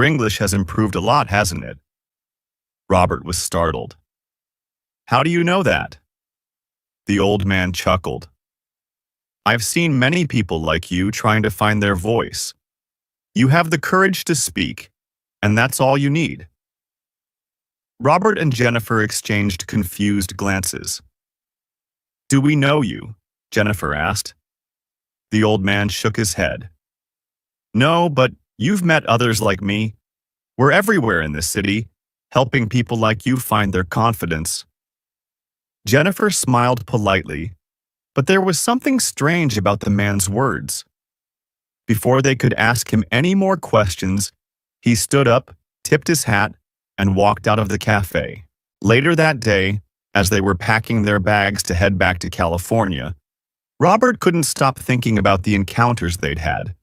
Your English has improved a lot, hasn't it? Robert was startled. How do you know that? The old man chuckled. I've seen many people like you trying to find their voice. You have the courage to speak, and that's all you need. Robert and Jennifer exchanged confused glances. Do we know you? Jennifer asked. The old man shook his head. No, but you've met others like me. We're everywhere in this city, helping people like you find their confidence. Jennifer smiled politely, but there was something strange about the man's words. Before they could ask him any more questions, he stood up, tipped his hat, and walked out of the cafe. Later that day, as they were packing their bags to head back to California, Robert couldn't stop thinking about the encounters they'd had.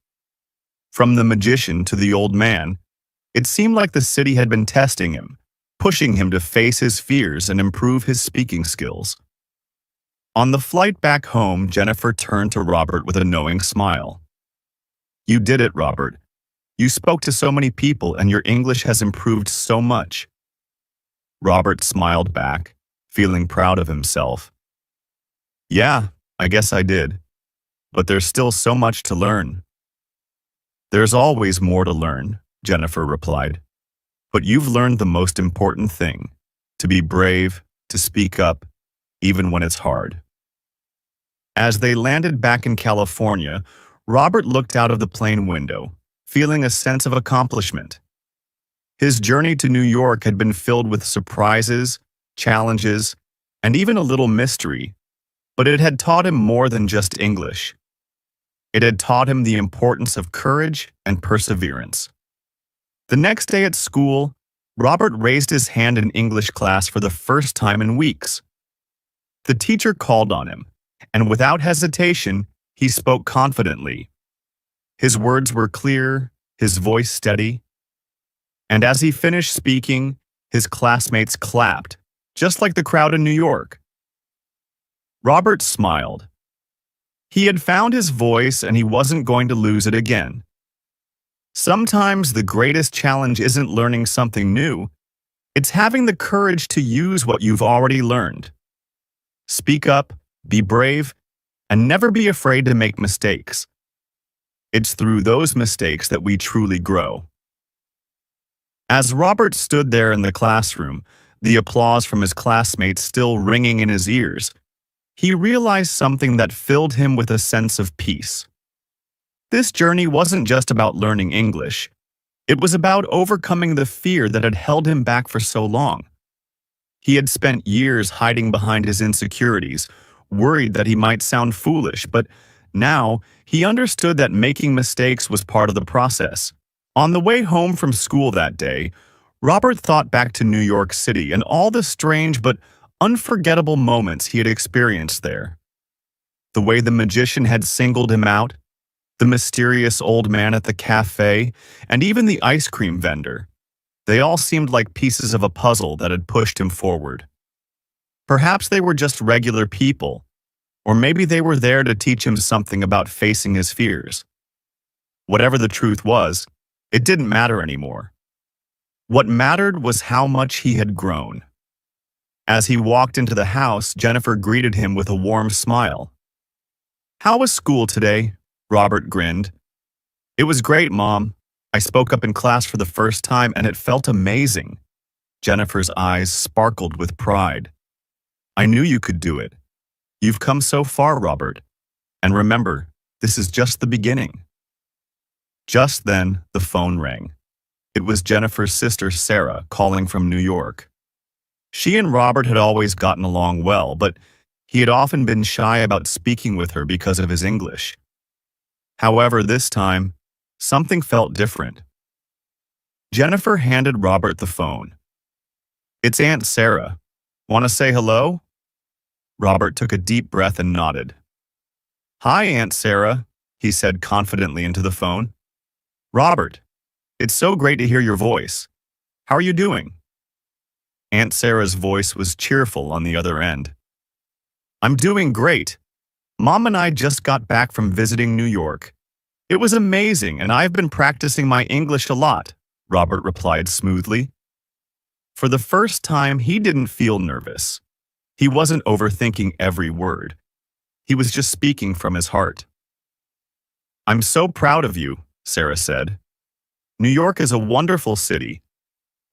From the magician to the old man, it seemed like the city had been testing him, pushing him to face his fears and improve his speaking skills. On the flight back home, Jennifer turned to Robert with a knowing smile. You did it, Robert. You spoke to so many people and your English has improved so much. Robert smiled back, feeling proud of himself. Yeah, I guess I did. But there's still so much to learn. There's always more to learn, Jennifer replied. But you've learned the most important thing, to be brave, to speak up, even when it's hard. As they landed back in California, Robert looked out of the plane window, feeling a sense of accomplishment. His journey to New York had been filled with surprises, challenges, and even a little mystery, but it had taught him more than just English. It had taught him the importance of courage and perseverance. The next day at school, Robert raised his hand in English class for the first time in weeks. The teacher called on him, and without hesitation, he spoke confidently. His words were clear, his voice steady, and as he finished speaking, his classmates clapped, just like the crowd in New York. Robert smiled. He had found his voice and he wasn't going to lose it again. Sometimes the greatest challenge isn't learning something new, it's having the courage to use what you've already learned. Speak up, be brave, and never be afraid to make mistakes. It's through those mistakes that we truly grow. As Robert stood there in the classroom, the applause from his classmates still ringing in his ears, he realized something that filled him with a sense of peace. This journey wasn't just about learning English. It was about overcoming the fear that had held him back for so long. He had spent years hiding behind his insecurities, worried that he might sound foolish, but now he understood that making mistakes was part of the process. On the way home from school that day, Robert thought back to New York City and all the strange but unforgettable moments he had experienced there. The way the magician had singled him out, the mysterious old man at the cafe, and even the ice cream vendor. They all seemed like pieces of a puzzle that had pushed him forward. Perhaps they were just regular people, or maybe they were there to teach him something about facing his fears. Whatever the truth was, it didn't matter anymore. What mattered was how much he had grown. As he walked into the house, Jennifer greeted him with a warm smile. How was school today? Robert grinned. It was great, Mom. I spoke up in class for the first time and it felt amazing. Jennifer's eyes sparkled with pride. I knew you could do it. You've come so far, Robert. And remember, this is just the beginning. Just then, the phone rang. It was Jennifer's sister, Sarah, calling from New York. She and Robert had always gotten along well, but he had often been shy about speaking with her because of his English. However, this time, something felt different. Jennifer handed Robert the phone. It's Aunt Sarah. Want to say hello? Robert took a deep breath and nodded. Hi, Aunt Sarah, he said confidently into the phone. Robert, it's so great to hear your voice. How are you doing? Aunt Sarah's voice was cheerful on the other end. I'm doing great. Mom and I just got back from visiting New York. It was amazing, and I've been practicing my English a lot. Robert replied smoothly. For the first time, he didn't feel nervous. He wasn't overthinking every word. He was just speaking from his heart. I'm so proud of you, Sarah said. New York is a wonderful city.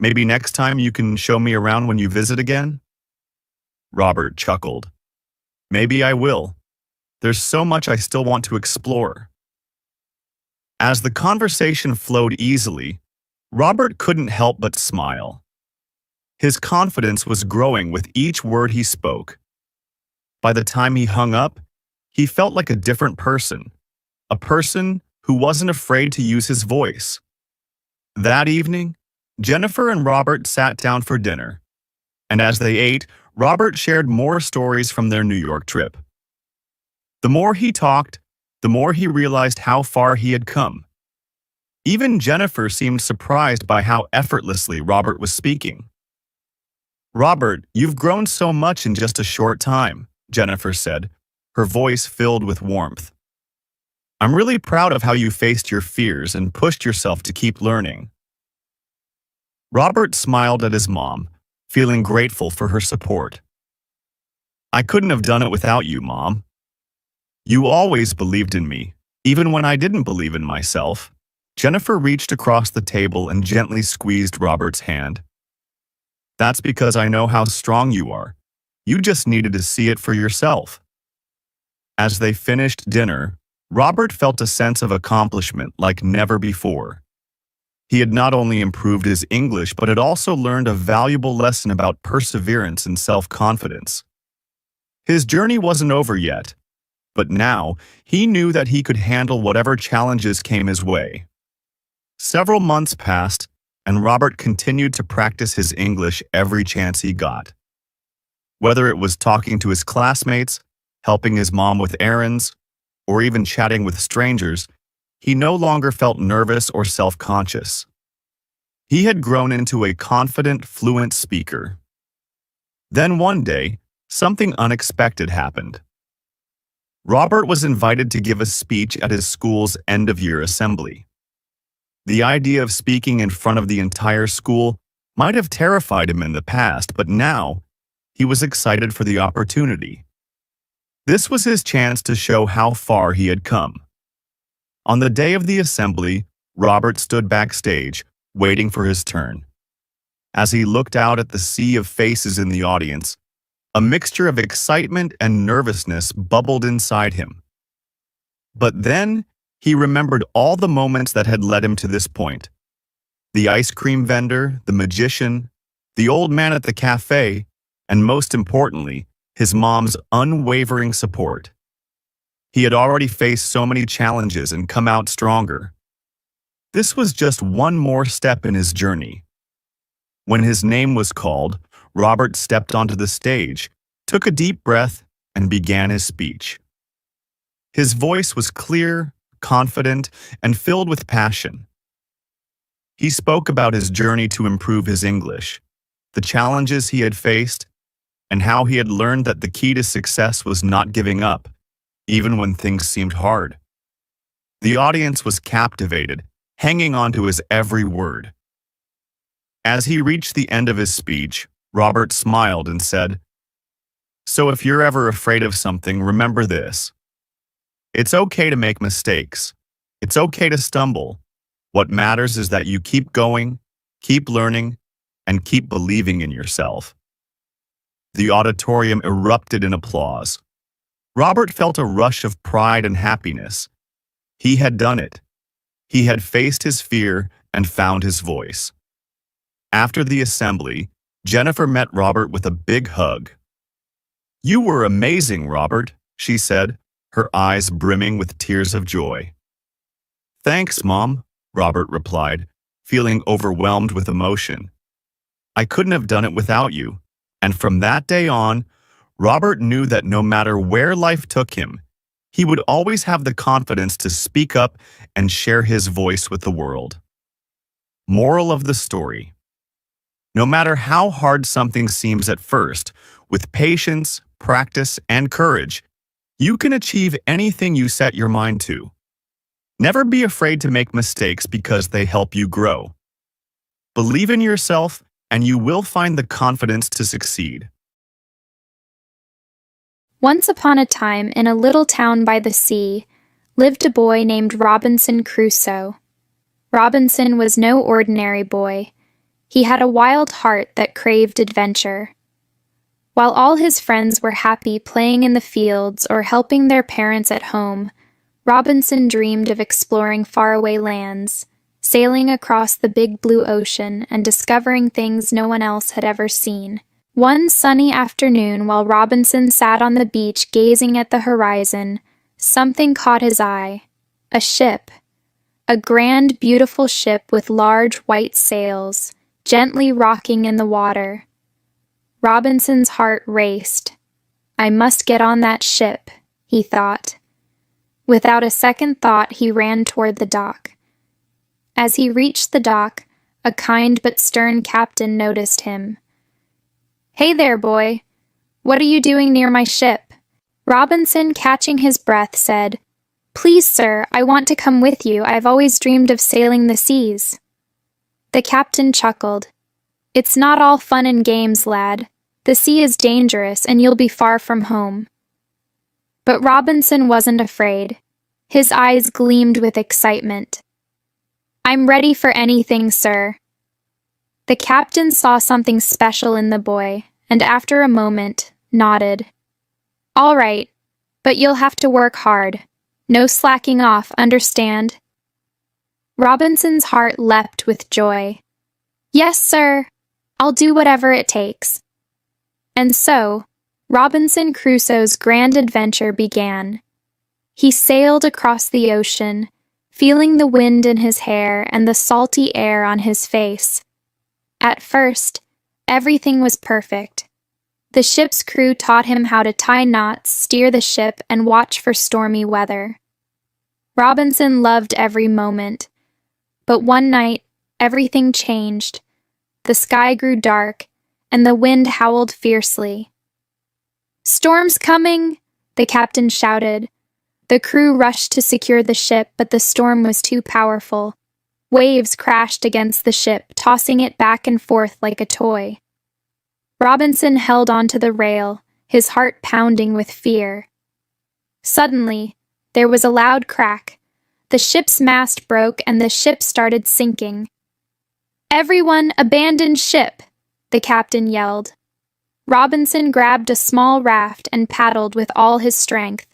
Maybe next time you can show me around when you visit again? Robert chuckled. Maybe I will. There's so much I still want to explore. As the conversation flowed easily, Robert couldn't help but smile. His confidence was growing with each word he spoke. By the time he hung up, he felt like a different person, a person who wasn't afraid to use his voice. That evening, Jennifer and Robert sat down for dinner, and as they ate, Robert shared more stories from their New York trip. The more he talked, the more he realized how far he had come. Even Jennifer seemed surprised by how effortlessly Robert was speaking. Robert, you've grown so much in just a short time, Jennifer said, her voice filled with warmth. I'm really proud of how you faced your fears and pushed yourself to keep learning. Robert smiled at his mom, feeling grateful for her support. I couldn't have done it without you, Mom. You always believed in me, even when I didn't believe in myself. Jennifer reached across the table and gently squeezed Robert's hand. That's because I know how strong you are. You just needed to see it for yourself. As they finished dinner, Robert felt a sense of accomplishment like never before. He had not only improved his English, but had also learned a valuable lesson about perseverance and self-confidence. His journey wasn't over yet, but now he knew that he could handle whatever challenges came his way. Several months passed, and Robert continued to practice his English every chance he got. Whether it was talking to his classmates, helping his mom with errands, or even chatting with strangers, he no longer felt nervous or self-conscious. He had grown into a confident, fluent speaker. Then one day, something unexpected happened. Robert was invited to give a speech at his school's end-of-year assembly. The idea of speaking in front of the entire school might have terrified him in the past, but now he was excited for the opportunity. This was his chance to show how far he had come. On the day of the assembly, Robert stood backstage, waiting for his turn. As he looked out at the sea of faces in the audience, a mixture of excitement and nervousness bubbled inside him. But then, he remembered all the moments that had led him to this point. The ice cream vendor, the magician, the old man at the cafe, and most importantly, his mom's unwavering support. He had already faced so many challenges and come out stronger. This was just one more step in his journey. When his name was called, Robert stepped onto the stage, took a deep breath, and began his speech. His voice was clear, confident, and filled with passion. He spoke about his journey to improve his English, the challenges he had faced, and how he had learned that the key to success was not giving up, even when things seemed hard. The audience was captivated, hanging on to his every word. As he reached the end of his speech, Robert smiled and said, "So if you're ever afraid of something, remember this. It's okay to make mistakes. It's okay to stumble. What matters is that you keep going, keep learning, and keep believing in yourself." The auditorium erupted in applause. Robert felt a rush of pride and happiness. He had done it. He had faced his fear and found his voice. After the assembly, Jennifer met Robert with a big hug. "You were amazing, Robert," she said, her eyes brimming with tears of joy. "Thanks, Mom," Robert replied, feeling overwhelmed with emotion. "I couldn't have done it without you." And from that day on, Robert knew that no matter where life took him, he would always have the confidence to speak up and share his voice with the world. Moral of the story: no matter how hard something seems at first, with patience, practice, and courage, you can achieve anything you set your mind to. Never be afraid to make mistakes because they help you grow. Believe in yourself, and you will find the confidence to succeed. Once upon a time, in a little town by the sea, lived a boy named Robinson Crusoe. Robinson was no ordinary boy. He had a wild heart that craved adventure. While all his friends were happy playing in the fields or helping their parents at home, Robinson dreamed of exploring faraway lands, sailing across the big blue ocean and discovering things no one else had ever seen. One sunny afternoon, while Robinson sat on the beach gazing at the horizon, something caught his eye. A ship. A grand, beautiful ship with large white sails, gently rocking in the water. Robinson's heart raced. "I must get on that ship," he thought. Without a second thought, he ran toward the dock. As he reached the dock, a kind but stern captain noticed him. "Hey there, boy. What are you doing near my ship?" Robinson, catching his breath, said, "Please, sir, I want to come with you. I've always dreamed of sailing the seas." The captain chuckled. "It's not all fun and games, lad. The sea is dangerous, and you'll be far from home." But Robinson wasn't afraid. His eyes gleamed with excitement. "I'm ready for anything, sir." The captain saw something special in the boy, and after a moment, nodded. "All right, but you'll have to work hard. No slacking off, understand?" Robinson's heart leapt with joy. "Yes, sir. I'll do whatever it takes." And so, Robinson Crusoe's grand adventure began. He sailed across the ocean, feeling the wind in his hair and the salty air on his face. At first, everything was perfect. The ship's crew taught him how to tie knots, steer the ship, and watch for stormy weather. Robinson loved every moment. But one night, everything changed. The sky grew dark, and the wind howled fiercely. "Storm's coming!" the captain shouted. The crew rushed to secure the ship, but the storm was too powerful. Waves crashed against the ship, tossing it back and forth like a toy. Robinson held onto the rail, his heart pounding with fear. Suddenly, there was a loud crack. The ship's mast broke and the ship started sinking. "Everyone abandon ship!" the captain yelled. Robinson grabbed a small raft and paddled with all his strength.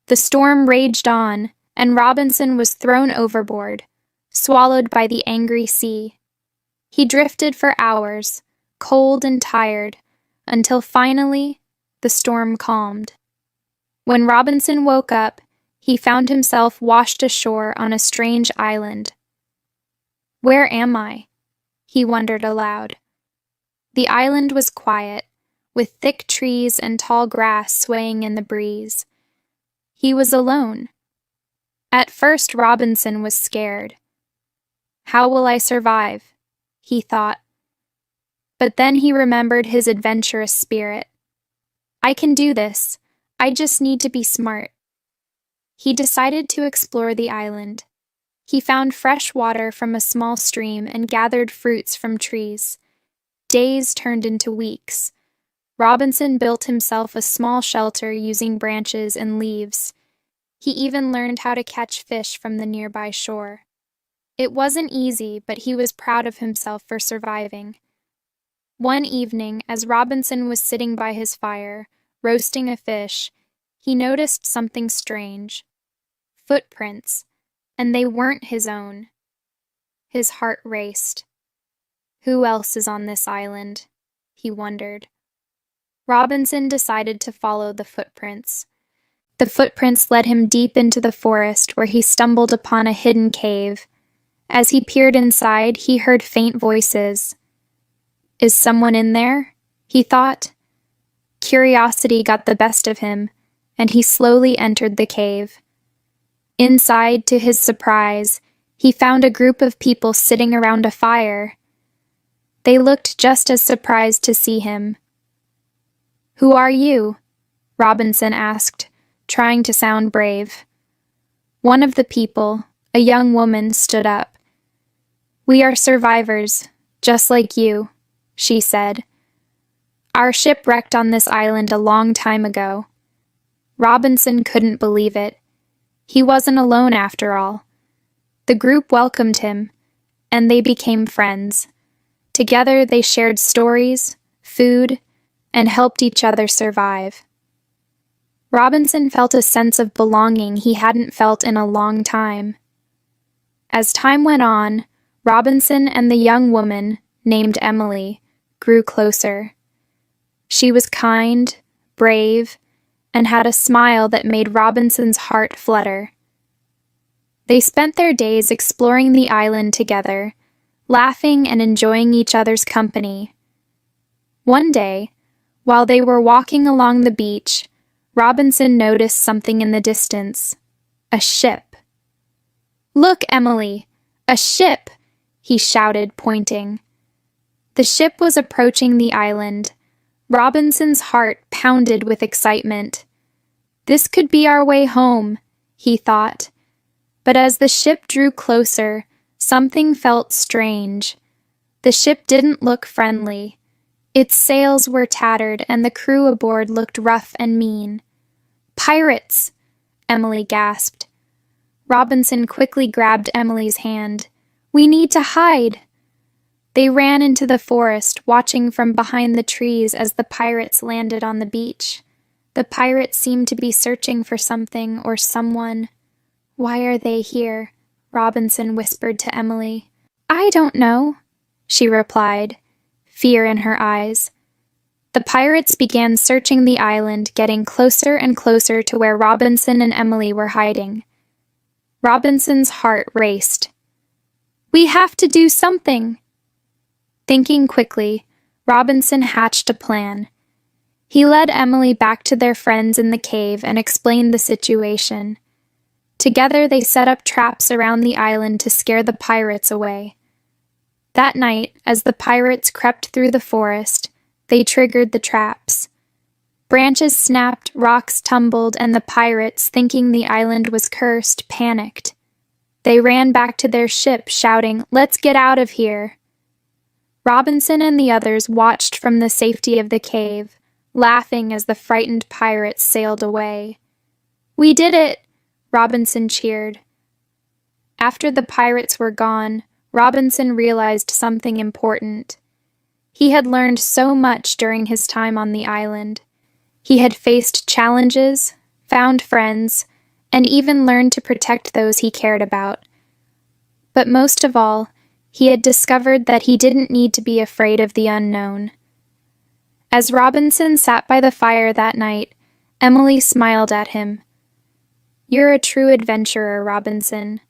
The storm raged on, and Robinson was thrown overboard, swallowed by the angry sea. He drifted for hours, cold and tired, until finally the storm calmed. When Robinson woke up, he found himself washed ashore on a strange island. "Where am I?" he wondered aloud. The island was quiet, with thick trees and tall grass swaying in the breeze. He was alone. At first, Robinson was scared. "How will I survive?" he thought. But then he remembered his adventurous spirit. "I can do this. I just need to be smart." He decided to explore the island. He found fresh water from a small stream and gathered fruits from trees. Days turned into weeks. Robinson built himself a small shelter using branches and leaves. He even learned how to catch fish from the nearby shore. It wasn't easy, but he was proud of himself for surviving. One evening, as Robinson was sitting by his fire, roasting a fish, he noticed something strange. Footprints, and they weren't his own. His heart raced. Who else is on this island? He wondered. Robinson decided to follow the footprints. The footprints led him deep into the forest, where he stumbled upon a hidden cave. As he peered inside, he heard faint voices. "Is someone in there?" he thought. Curiosity got the best of him, and he slowly entered the cave. Inside, to his surprise, he found a group of people sitting around a fire. They looked just as surprised to see him. "Who are you?" Robinson asked, trying to sound brave. One of the people, a young woman, stood up. "We are survivors. "Just like you," she said. "Our ship wrecked on this island a long time ago." Robinson couldn't believe it. He wasn't alone after all. The group welcomed him, and they became friends. Together they shared stories, food, and helped each other survive. Robinson felt a sense of belonging he hadn't felt in a long time. As time went on, Robinson and the young woman, named Emily, grew closer. She was kind, brave, and had a smile that made Robinson's heart flutter. They spent their days exploring the island together, laughing and enjoying each other's company. One day, while they were walking along the beach, Robinson noticed something in the distance. A ship. "Look, Emily! A ship!" he shouted, pointing. The ship was approaching the island. Robinson's heart pounded with excitement. This could be our way home, he thought. But as the ship drew closer, something felt strange. The ship didn't look friendly. Its sails were tattered and the crew aboard looked rough and mean. "Pirates!" Emily gasped. Robinson quickly grabbed Emily's hand. "We need to hide!" They ran into the forest, watching from behind the trees as the pirates landed on the beach. The pirates seemed to be searching for something or someone. "Why are they here?" Robinson whispered to Emily. "I don't know," she replied, fear in her eyes. The pirates began searching the island, getting closer and closer to where Robinson and Emily were hiding. Robinson's heart raced. "We have to do something!" Thinking quickly, Robinson hatched a plan. He led Emily back to their friends in the cave and explained the situation. Together they set up traps around the island to scare the pirates away. That night, as the pirates crept through the forest, they triggered the traps. Branches snapped, rocks tumbled, and the pirates, thinking the island was cursed, panicked. They ran back to their ship, shouting, "Let's get out of here!" Robinson and the others watched from the safety of the cave, laughing as the frightened pirates sailed away. "We did it!" Robinson cheered. After the pirates were gone, Robinson realized something important. He had learned so much during his time on the island. He had faced challenges, found friends, and even learned to protect those he cared about. But most of all, he had discovered that he didn't need to be afraid of the unknown. As Robinson sat by the fire that night, Emily smiled at him. "You're a true adventurer, Robinson."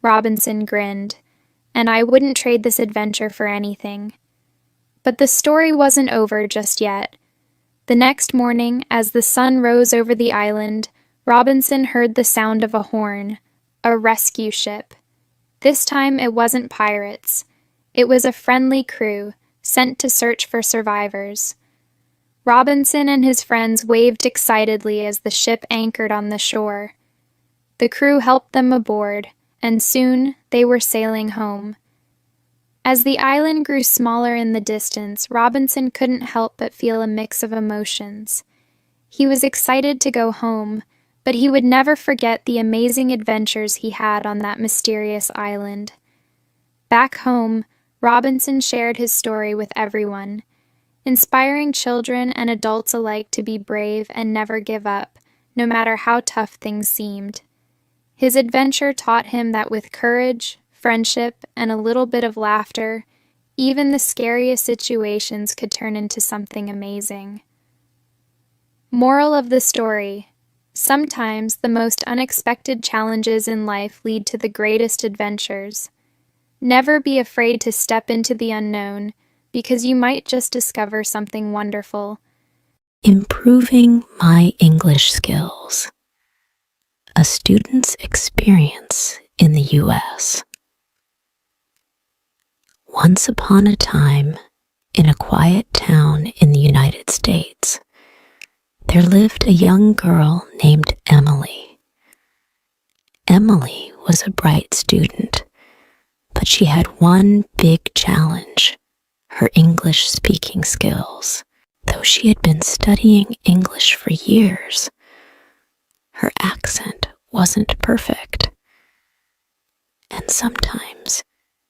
Robinson grinned, "and I wouldn't trade this adventure for anything." But the story wasn't over just yet. The next morning, as the sun rose over the island, Robinson heard the sound of a horn, a rescue ship. This time it wasn't pirates. It was a friendly crew, sent to search for survivors. Robinson and his friends waved excitedly as the ship anchored on the shore. The crew helped them aboard, and soon they were sailing home. As the island grew smaller in the distance, Robinson couldn't help but feel a mix of emotions. He was excited to go home, but he would never forget the amazing adventures he had on that mysterious island. Back home, Robinson shared his story with everyone, inspiring children and adults alike to be brave and never give up, no matter how tough things seemed. His adventure taught him that with courage, friendship, and a little bit of laughter, even the scariest situations could turn into something amazing. Moral of the story: sometimes the most unexpected challenges in life lead to the greatest adventures. Never be afraid to step into the unknown, because you might just discover something wonderful. Improving my English skills. A student's experience in the U.S. Once upon a time, in a quiet town in the United States, there lived a young girl named Emily. Emily was a bright student, but she had one big challenge. her English speaking skills. Though she had been studying English for years, her accent wasn't perfect, and sometimes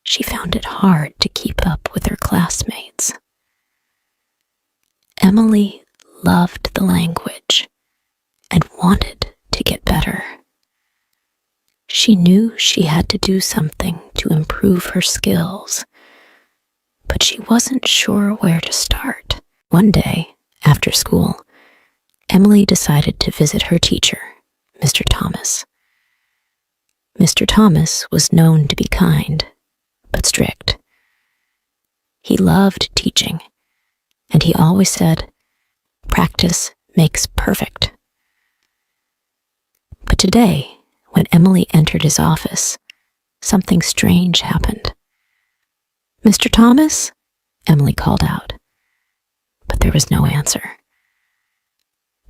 she found it hard to keep up with her classmates. Emily loved the language and wanted to get better. She knew she had to do something to improve her skills, but she wasn't sure where to start. One day, after school, Emily decided to visit her teacher, Mr. Thomas. Mr. Thomas was known to be kind, but strict. He loved teaching, and he always said, "Practice makes perfect." But today, when Emily entered his office, something strange happened. "Mr. Thomas?" Emily called out, but there was no answer.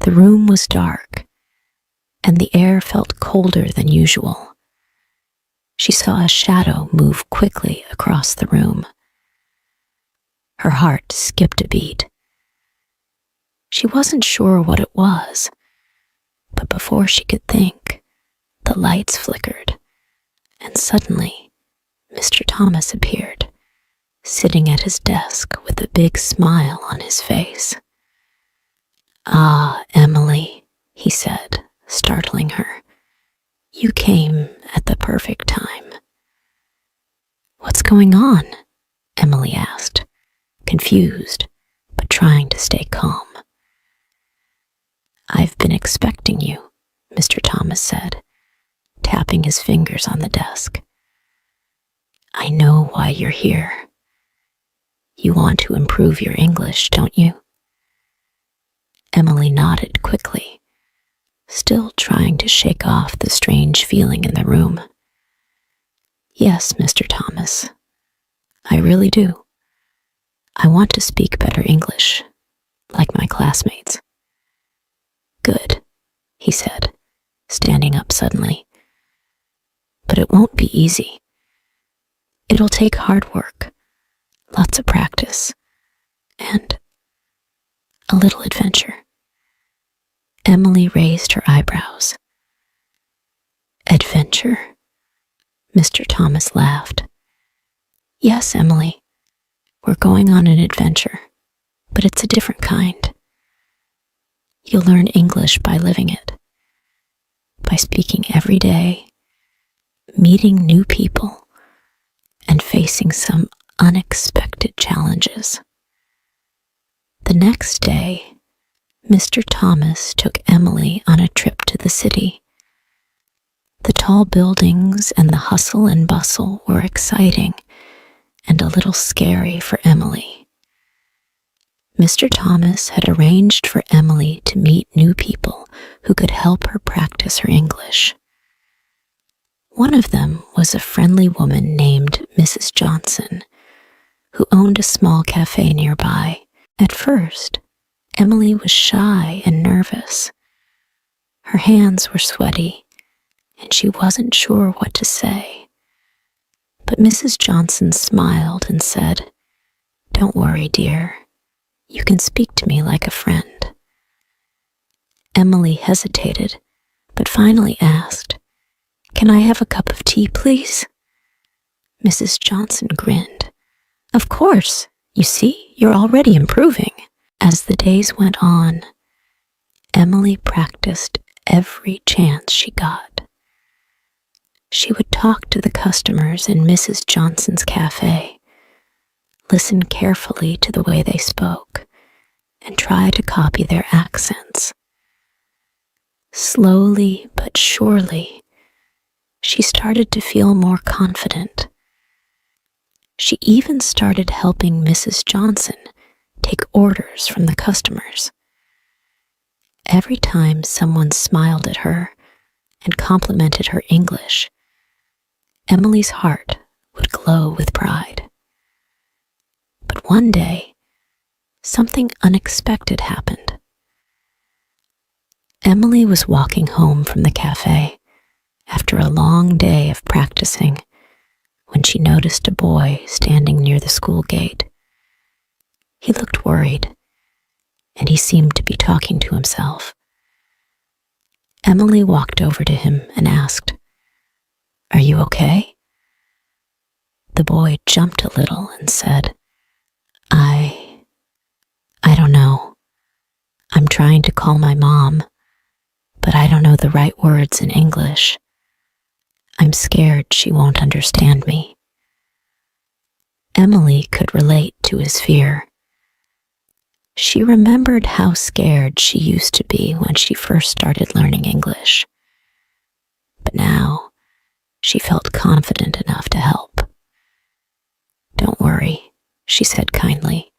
The room was dark, and the air felt colder than usual. She saw a shadow move quickly across the room. Her heart skipped a beat. She wasn't sure what it was, but before she could think, the lights flickered, and suddenly Mr. Thomas appeared, sitting at his desk with a big smile on his face. "Ah, Emily," he said, startling her. "You came at the perfect time." "What's going on?" Emily asked, confused, but trying to stay calm. "I've been expecting you," Mr. Thomas said, tapping his fingers on the desk. "I know why you're here. You want to improve your English, don't you?" Emily nodded quickly, still trying to shake off the strange feeling in the room. "Yes, Mr. Thomas, I really do. I want to speak better English, like my classmates." "Good," he said, standing up suddenly. "But it won't be easy. It'll take hard work, lots of practice, and a little adventure." Emily raised her eyebrows. "Adventure?" Mr. Thomas laughed. "Yes, Emily, we're going on an adventure, but it's a different kind. You'll learn English by living it, by speaking every day, meeting new people, and facing some unexpected challenges." The next day, Mr. Thomas took Emily on a trip to the city. The tall buildings and the hustle and bustle were exciting and a little scary for Emily. Mr. Thomas had arranged for Emily to meet new people who could help her practice her English. One of them was a friendly woman named Mrs. Johnson, who owned a small cafe nearby. At first, Emily was shy and nervous. Her hands were sweaty, and she wasn't sure what to say. But Mrs. Johnson smiled and said, "Don't worry, dear. You can speak to me like a friend." Emily hesitated, but finally asked, "Can I have a cup of tea, please?" Mrs. Johnson grinned. "Of course. You see, you're already improving." As the days went on, Emily practiced every chance she got. She would talk to the customers in Mrs. Johnson's cafe, listen carefully to the way they spoke, and try to copy their accents. Slowly but surely, she started to feel more confident. She even started helping Mrs. Johnson take orders from the customers. Every time someone smiled at her and complimented her English, Emily's heart would glow with pride. But one day, something unexpected happened. Emily was walking home from the cafe after a long day of practicing when she noticed a boy standing near the school gate. He looked worried, and he seemed to be talking to himself. Emily walked over to him and asked, "Are you okay?" The boy jumped a little and said, I don't know. I'm trying to call my mom, but I don't know the right words in English. I'm scared she won't understand me." Emily could relate to his fear. She remembered how scared she used to be when she first started learning English. But now, she felt confident enough to help. "Don't worry," she said kindly.